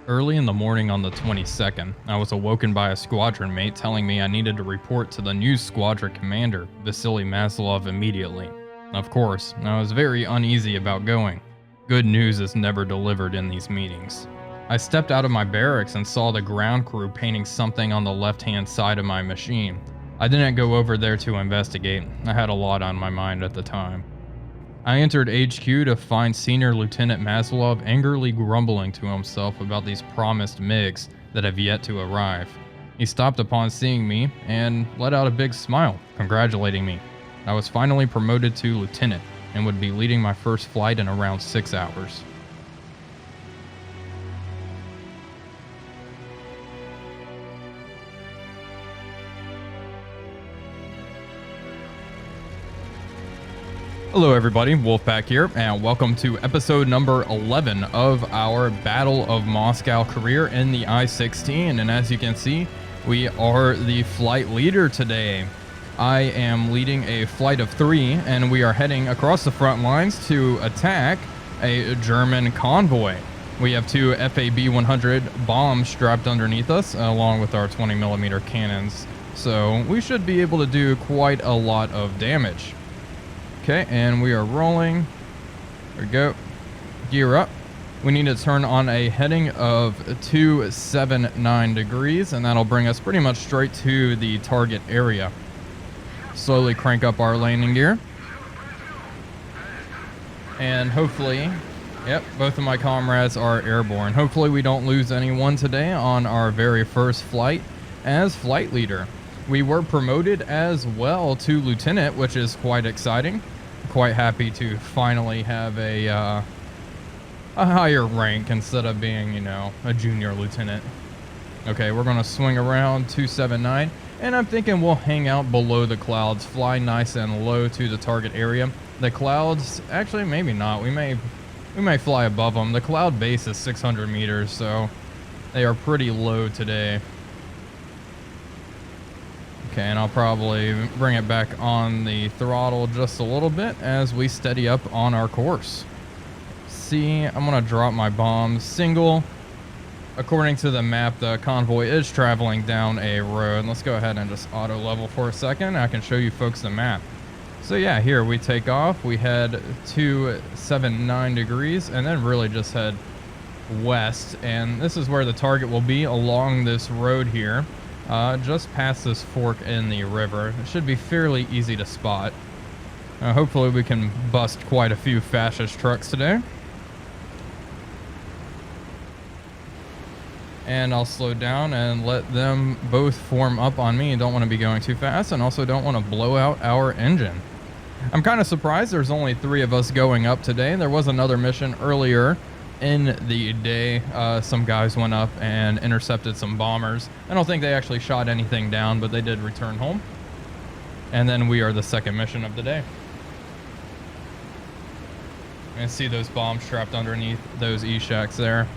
Early in the morning on the 22nd, I was awoken by a squadron mate telling me I needed to report to the new squadron commander, Vasily Maslov, immediately. Of course, I was very uneasy about going. Good news is never delivered in these meetings. I stepped out of my barracks and saw the ground crew painting something on the left-hand side of my machine. I didn't go over there to investigate. I had a lot on my mind at the time. I entered HQ to find Senior Lieutenant Maslov angrily grumbling to himself about these promised MiGs that have yet to arrive. He stopped upon seeing me and let out a big smile, congratulating me. I was finally promoted to Lieutenant and would be leading my first flight in around 6 hours. Hello everybody, Wolfpack here, and welcome to episode number 11 of our Battle of Moscow career in the I-16. And as you can see, we are the flight leader today. I am leading a flight of 3, and we are heading across the front lines to attack a German convoy. We have 2 FAB-100 bombs strapped underneath us, along with our 20mm cannons. So we should be able to do quite a lot of damage. Okay, and we are rolling. There we go. Gear up. We need to turn on a heading of 279 degrees, and that'll bring us pretty much straight to the target area. Slowly crank up our landing gear. And hopefully, yep, both of my comrades are airborne. Hopefully we don't lose anyone today on our very first flight as flight leader. We were promoted as well to lieutenant, which is quite exciting. Quite happy to finally have a higher rank instead of being, you know, a junior lieutenant. Okay, we're going to swing around 279, and I'm thinking we'll hang out below the clouds, fly nice and low to the target area. The clouds, actually maybe not, we may fly above them. The cloud base is 600 meters, so they are pretty low today. Okay, and I'll probably bring it back on the throttle just a little bit as we steady up on our course. See, I'm going to drop my bombs single. According to the map, the convoy is traveling down a road. Let's go ahead and just auto level for a second. I can show you folks the map. So yeah, here we take off. We head 279 degrees and then really just head west. And this is where the target will be along this road here. Just past this fork in the river. It should be fairly easy to spot. Hopefully we can bust quite a few fascist trucks today. And I'll slow down and let them both form up on me. Don't want to be going too fast, and also don't want to blow out our engine. I'm kind of surprised there's only 3 of us going up today. There was another mission earlier in the day. Some guys went up and intercepted some bombers. I don't think they actually shot anything down, but they did return home. And then we are the second mission of the day. And see those bombs trapped underneath those E-shacks there.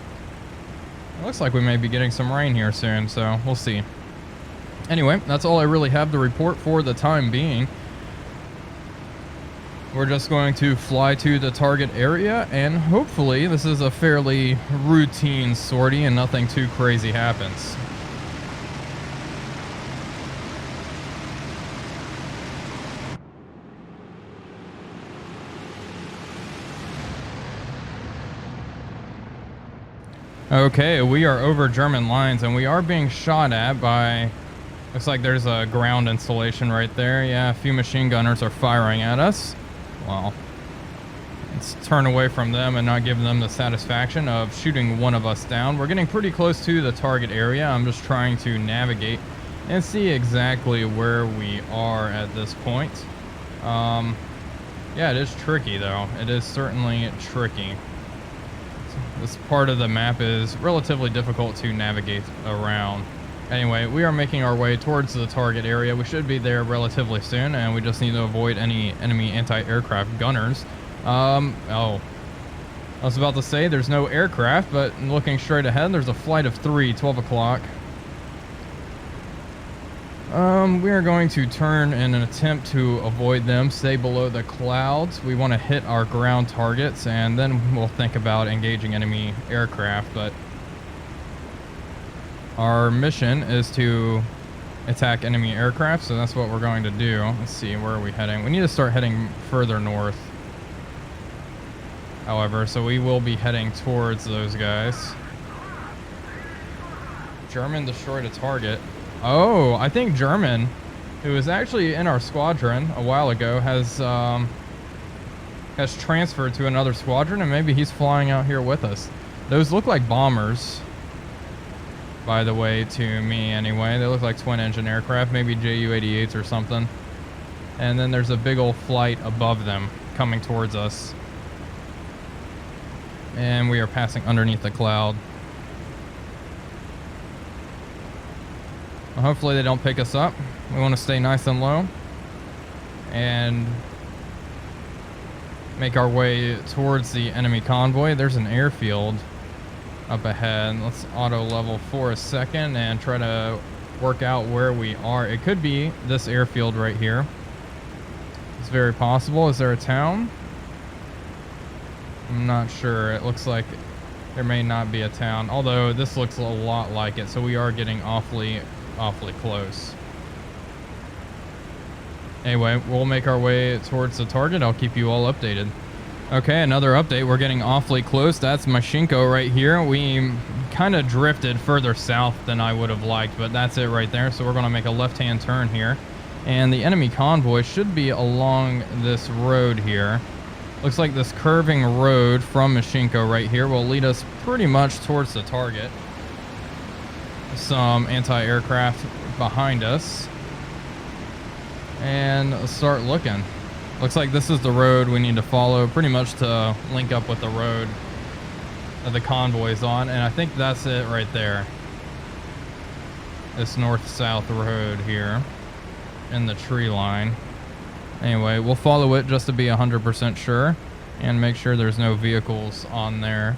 It looks like we may be getting some rain here soon, so we'll see. Anyway, that's all I really have to report for the time being. We're just going to fly to the target area, and hopefully this is a fairly routine sortie and nothing too crazy happens. Okay, we are over German lines, and we are being shot at by... Looks like there's a ground installation right there. Yeah, a few machine gunners are firing at us. Well, let's turn away from them and not give them the satisfaction of shooting one of us down. We're getting pretty close to the target area. I'm just trying to navigate and see exactly where we are at this point. Yeah, it is tricky though. It is certainly tricky. This part of the map is relatively difficult to navigate around. Anyway, we are making our way towards the target area. We should be there relatively soon, and we just need to avoid any enemy anti-aircraft gunners. Oh, I was about to say there's no aircraft, but looking straight ahead, there's a flight of 3, 12 o'clock. We are going to turn in an attempt to avoid them, stay below the clouds. We want to hit our ground targets, and then we'll think about engaging enemy aircraft, but our mission is to attack enemy aircraft, so that's what we're going to do. Let's see, where are we heading? We need to start heading further north. However, so we will be heading towards those guys. German destroyed a target. Oh, I think German, who was actually in our squadron a while ago, has transferred to another squadron, and maybe he's flying out here with us. Those look like bombers, by the way, to me anyway. They look like twin-engine aircraft, maybe Ju-88s or something. And then there's a big old flight above them coming towards us. And we are passing underneath the cloud. Well, hopefully they don't pick us up. We want to stay nice and low and make our way towards the enemy convoy. There's an airfield up ahead. Let's auto level for a second and try to work out where we are. It could be this airfield right here. It's very possible. Is there a town? I'm not sure. It looks like there may not be a town, although this looks a lot like it, so we are getting awfully close. Anyway, we'll make our way towards the target. I'll keep you all updated. Okay, another update. We're getting awfully close. That's Mashinko right here. We kind of drifted further south than I would have liked, but that's it right there. So we're going to make a left-hand turn here. And the enemy convoy should be along this road here. Looks like this curving road from Mashinko right here will lead us pretty much towards the target. Some anti-aircraft behind us. And let's start looking. Looks like this is the road we need to follow pretty much to link up with the road that the convoy's on. And I think that's it right there. This north-south road here in the tree line. Anyway, we'll follow it just to be 100% sure and make sure there's no vehicles on there.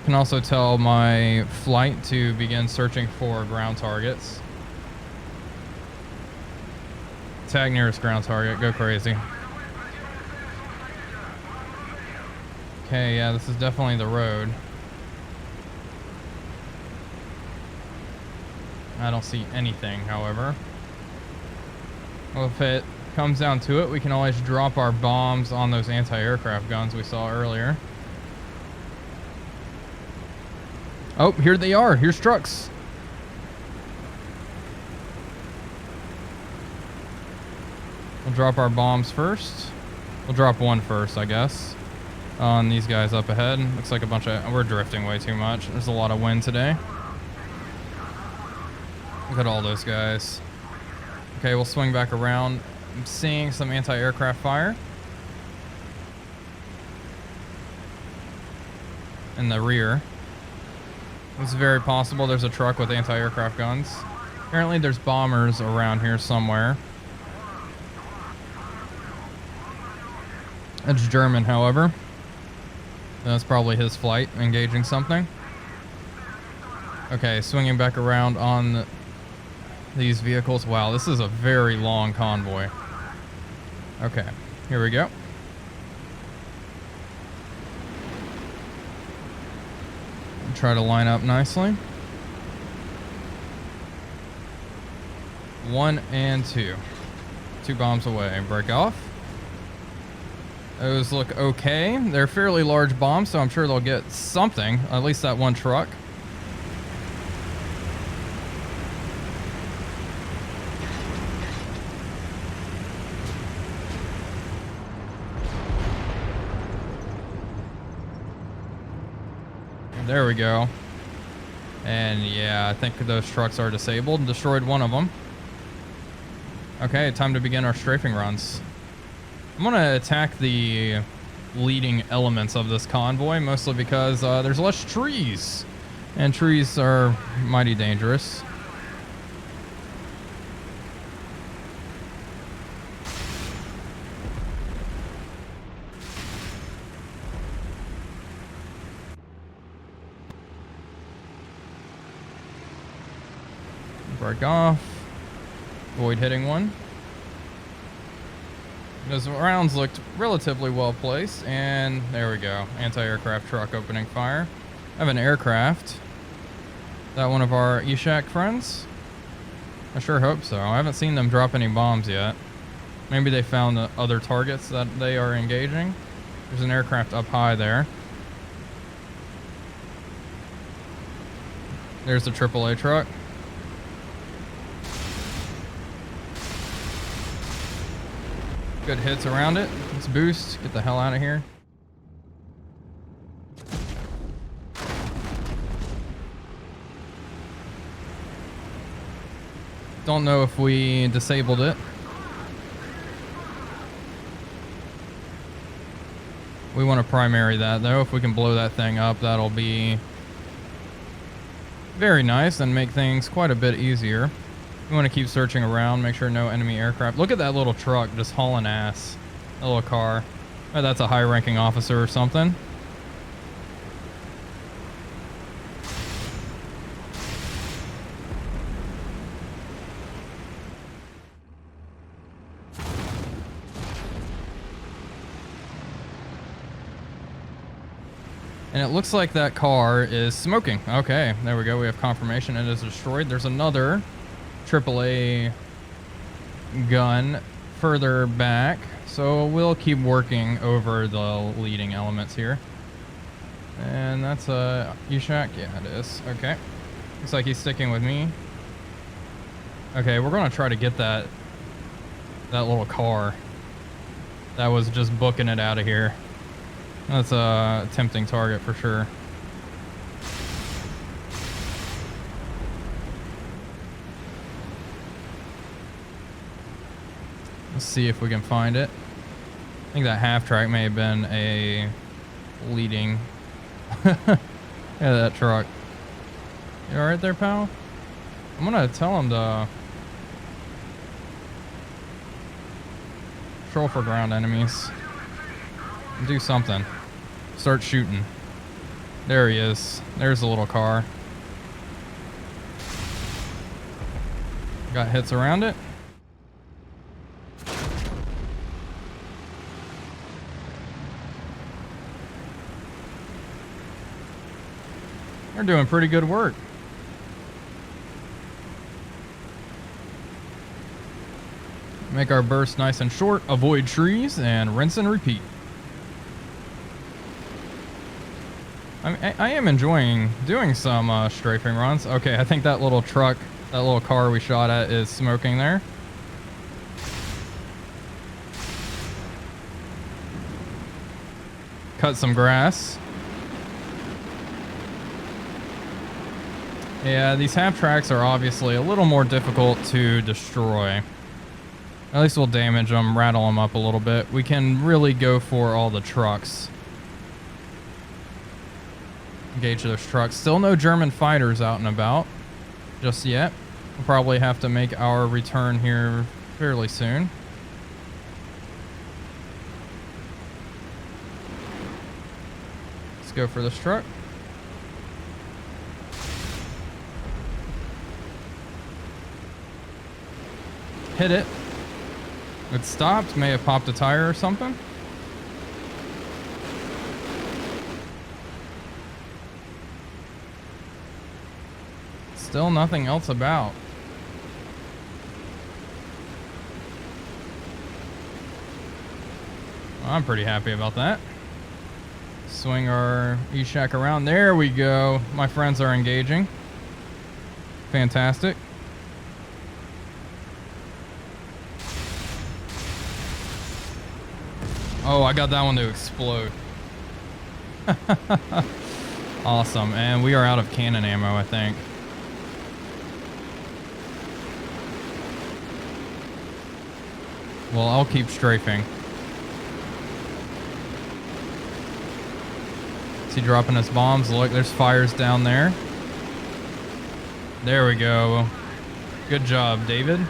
Can also tell my flight to begin searching for ground targets. Tag nearest ground target, go crazy. Okay, yeah, this is definitely the road. I don't see anything, however. Well, if it comes down to it, we can always drop our bombs on those anti-aircraft guns we saw earlier. Oh, here they are. Here's trucks. We'll drop our bombs first. We'll drop one first, I guess, on these guys up ahead. Looks like a bunch of... We're drifting way too much. There's a lot of wind today. Look at all those guys. Okay, we'll swing back around. I'm seeing some anti-aircraft fire in the rear. It's very possible there's a truck with anti-aircraft guns. Apparently there's bombers around here somewhere. It's German, however. That's probably his flight engaging something. Okay, swinging back around on these vehicles. Wow, this is a very long convoy. Okay, here we go. Try to line up nicely. 1 and 2. 2 bombs away. Break off. Those look okay. They're fairly large bombs, so I'm sure they'll get something. At least that one truck. There we go. And yeah, I think those trucks are disabled and destroyed one of them. Okay, time to begin our strafing runs. I'm going to attack the leading elements of this convoy, mostly because there's less trees. And trees are mighty dangerous. Break off. Avoid hitting one. Those rounds looked relatively well placed, and there we go. Anti-aircraft truck opening fire. I have an aircraft. Is that one of our Ishak friends? I sure hope so. I haven't seen them drop any bombs yet. Maybe they found the other targets that they are engaging. There's an aircraft up high there. There's the AAA truck. Good hits around it. Let's boost. Get the hell out of here. Don't know if we disabled it. We want to primary that though. If we can blow that thing up, that'll be very nice and make things quite a bit easier. We want to keep searching around, make sure no enemy aircraft. Look at that little truck just hauling ass. That little car. Oh, that's a high-ranking officer or something. And it looks like that car is smoking. Okay, there we go. We have confirmation it is destroyed. There's another AAA gun further back. So we'll keep working over the leading elements here. And that's a Ishak. Yeah, it is. Okay. Looks like he's sticking with me. Okay, we're going to try to get that little car that was just booking it out of here. That's a tempting target for sure. Let's see if we can find it. I think that half track may have been a leading. Yeah, that truck. You alright there, pal? I'm gonna tell him to patrol for ground enemies. Do something. Start shooting. There he is. There's the little car. Got hits around it. They're doing pretty good work. Make our burst nice and short, avoid trees, and rinse and repeat. I am enjoying doing some strafing runs. Okay, I think that little truck, that little car we shot at is smoking there. Cut some grass. Yeah, these half tracks are obviously a little more difficult to destroy. At least we'll damage them, rattle them up a little bit. We can really go for all the trucks. Engage those trucks. Still no German fighters out and about just yet. We'll probably have to make our return here fairly soon. Let's go for this truck. Hit it. It stopped. May have popped a tire or something. Still nothing else about. Well, I'm pretty happy about that. Swing our E-Shack around. There we go. My friends are engaging. Fantastic. Oh, I got that one to explode. Awesome. And we are out of cannon ammo, I think. Well, I'll keep strafing. Is he dropping us bombs? Look, there's fires down there. There we go. Good job, David.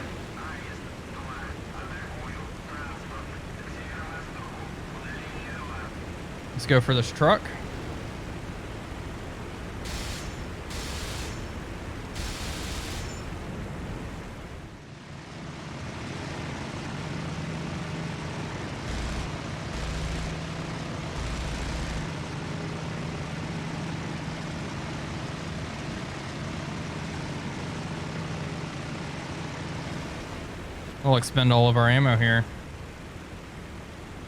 Let's go for this truck. We'll expend all of our ammo here.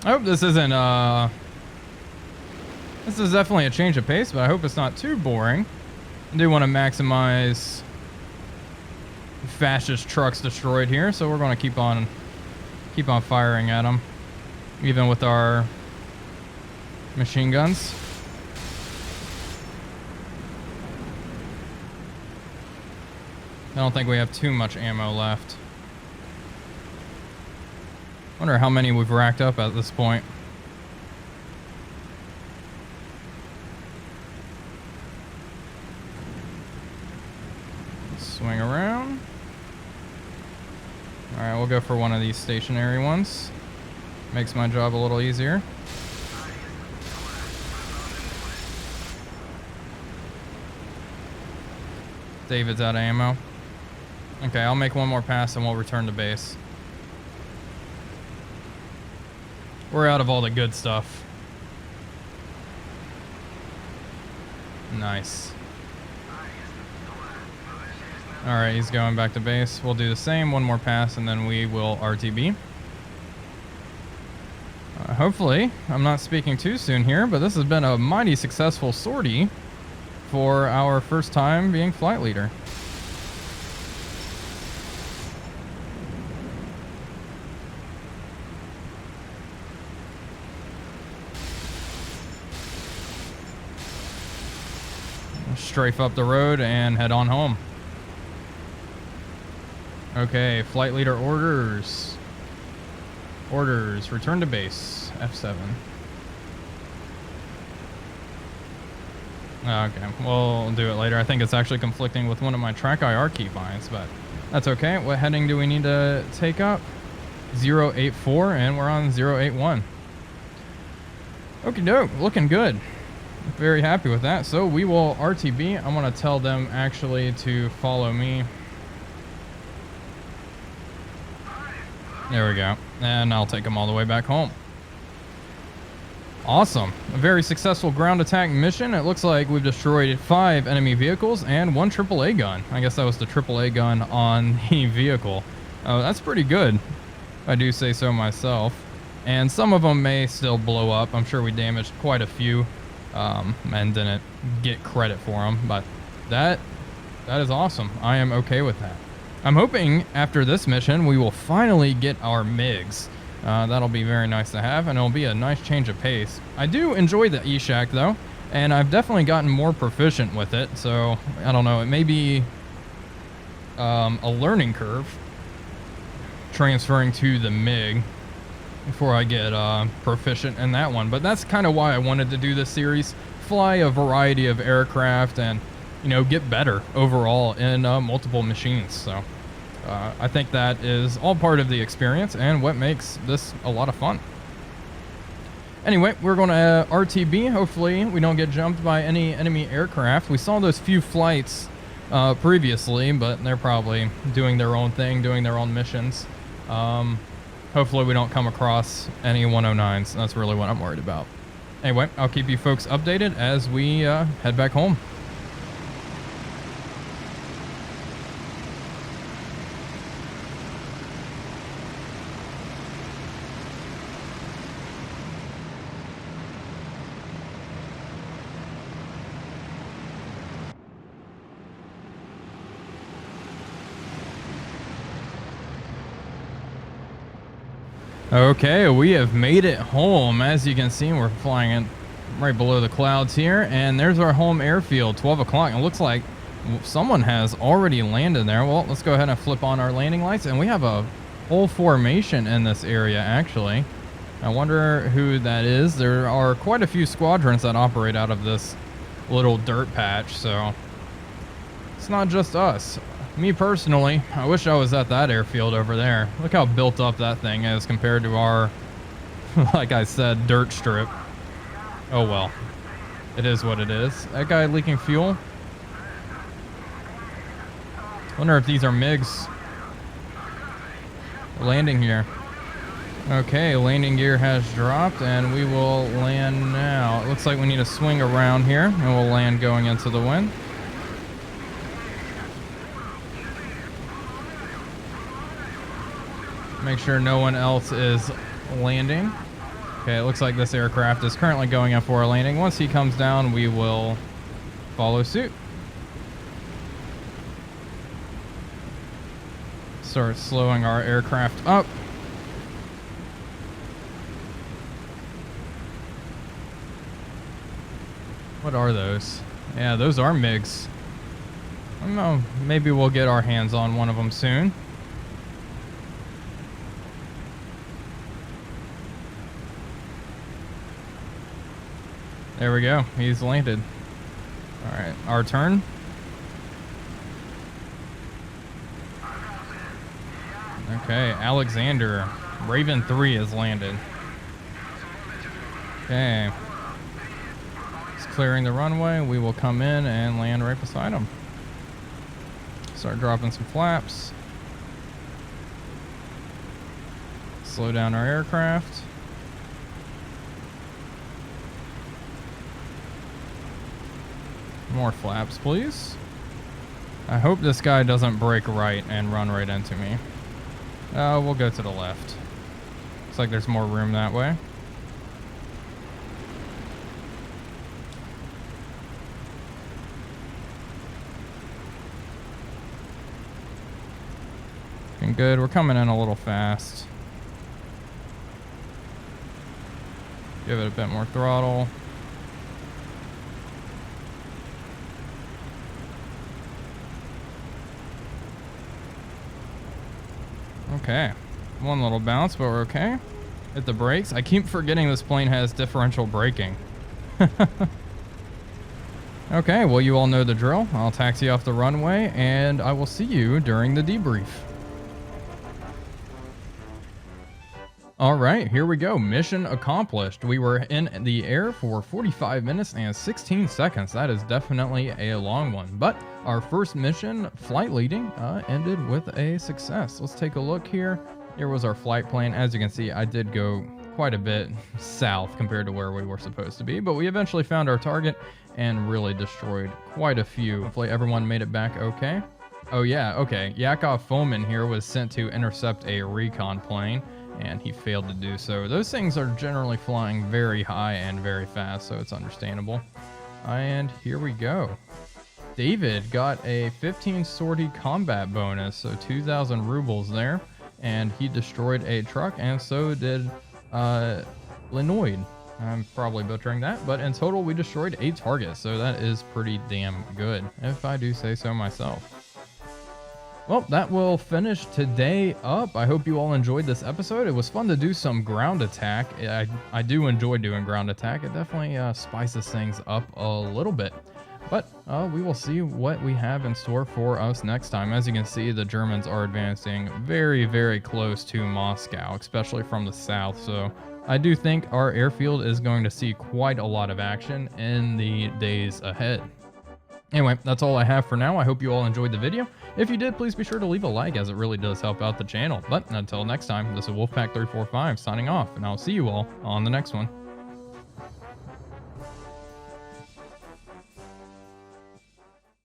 I hope this isn't, this is definitely a change of pace, but I hope it's not too boring. I do want to maximize fascist trucks destroyed here, so we're going to keep on firing at them, even with our machine guns. I don't think we have too much ammo left. Wonder how many we've racked up at this point. Swing around. Alright, we'll go for one of these stationary ones. Makes my job a little easier. David's out of ammo. Okay, I'll make one more pass and we'll return to base. We're out of all the good stuff. Nice. Alright, he's going back to base. We'll do the same, one more pass, and then we will RTB. Hopefully, I'm not speaking too soon here, but this has been a mighty successful sortie for our first time being flight leader. Strafe up the road and head on home. Okay, flight leader orders. Orders, return to base, F7. Okay, we'll do it later. I think it's actually conflicting with one of my track IR keybinds, but that's okay. What heading do we need to take up? 084, and we're on 081. Okie doke, looking good. Very happy with that. So we will RTB. I'm going to tell them actually to follow me. There we go. And I'll take them all the way back home. Awesome. A very successful ground attack mission. It looks like we've destroyed 5 enemy vehicles and 1 AAA gun. I guess that was the AAA gun on the vehicle. That's pretty good, if I do say so myself. And some of them may still blow up. I'm sure we damaged quite a few. And didn't get credit for them, but that is awesome. I am okay with that. I'm hoping after this mission we will finally get our MiGs. That'll be very nice to have, and it'll be a nice change of pace. I do enjoy the E-Shack though, and I've definitely gotten more proficient with it, so I don't know, it may be a learning curve transferring to the MiG before I get proficient in that one. But that's kind of why I wanted to do this series, fly a variety of aircraft and, you know, get better overall in multiple machines. So I think that is all part of the experience and what makes this a lot of fun. Anyway, we're going to RTB. Hopefully we don't get jumped by any enemy aircraft. We saw those few flights previously, but they're probably doing their own thing, doing their own missions. Hopefully we don't come across any 109s. That's really what I'm worried about. Anyway, I'll keep you folks updated as we head back home. Okay, we have made it home. As you can see, we're flying in right below the clouds here, and there's our home airfield, 12 o'clock. It looks like someone has already landed there. Well, let's go ahead and flip on our landing lights, and we have a whole formation in this area, actually. I wonder who that is. There are quite a few squadrons that operate out of this little dirt patch, so it's not just us. Me personally, I wish I was at that airfield over there. Look how built up that thing is compared to our, like I said, dirt strip. Oh well. It is what it is. That guy leaking fuel. Wonder if these are MiGs landing here. Okay, landing gear has dropped and we will land now. It looks like we need to swing around here and we'll land going into the wind. Make sure no one else is landing. Okay, it looks like this aircraft is currently going in for a landing. Once he comes down, we will follow suit. Start slowing our aircraft up. What are those? Yeah, those are MiGs. I don't know, maybe we'll get our hands on one of them soon. There we go, he's landed. All right, our turn. Okay, Alexander, Raven 3 has landed. Okay. He's clearing the runway. We will come in and land right beside him. Start dropping some flaps. Slow down our aircraft. More flaps, please. I hope this guy doesn't break right and run right into me. We'll go to the left. Looks like there's more room that way. Looking good. We're coming in a little fast. Give it a bit more throttle. Okay, one little bounce, but we're okay. Hit the brakes. I keep forgetting this plane has differential braking. Okay, well, you all know the drill. I'll taxi off the runway, and I will see you during the debrief. All right, here we go. Mission accomplished. We were in the air for 45 minutes and 16 seconds. That is definitely a long one. But our first mission, flight leading, ended with a success. Let's take a look here. Here was our flight plan. As you can see, I did go quite a bit south compared to where we were supposed to be. But we eventually found our target and really destroyed quite a few. Hopefully everyone made it back okay. Oh yeah, okay. Yakov Foman here was sent to intercept a recon plane, and he failed to do so. Those things are generally flying very high and very fast, so it's understandable. And here we go. David got a 15 sortie combat bonus, so 2,000 rubles there, and he destroyed a truck, and so did Linoid. I'm probably butchering that, but in total we destroyed 8 targets, so that is pretty damn good, if I do say so myself. Well, that will finish today up. I hope you all enjoyed this episode. It was fun to do some ground attack. I do enjoy doing ground attack. It definitely spices things up a little bit. But we will see what we have in store for us next time. As you can see, the Germans are advancing very, very close to Moscow, especially from the south. So I do think our airfield is going to see quite a lot of action in the days ahead. Anyway, that's all I have for now. I hope you all enjoyed the video. If you did, please be sure to leave a like, as it really does help out the channel. But until next time, this is Wolfpack345 signing off, and I'll see you all on the next one.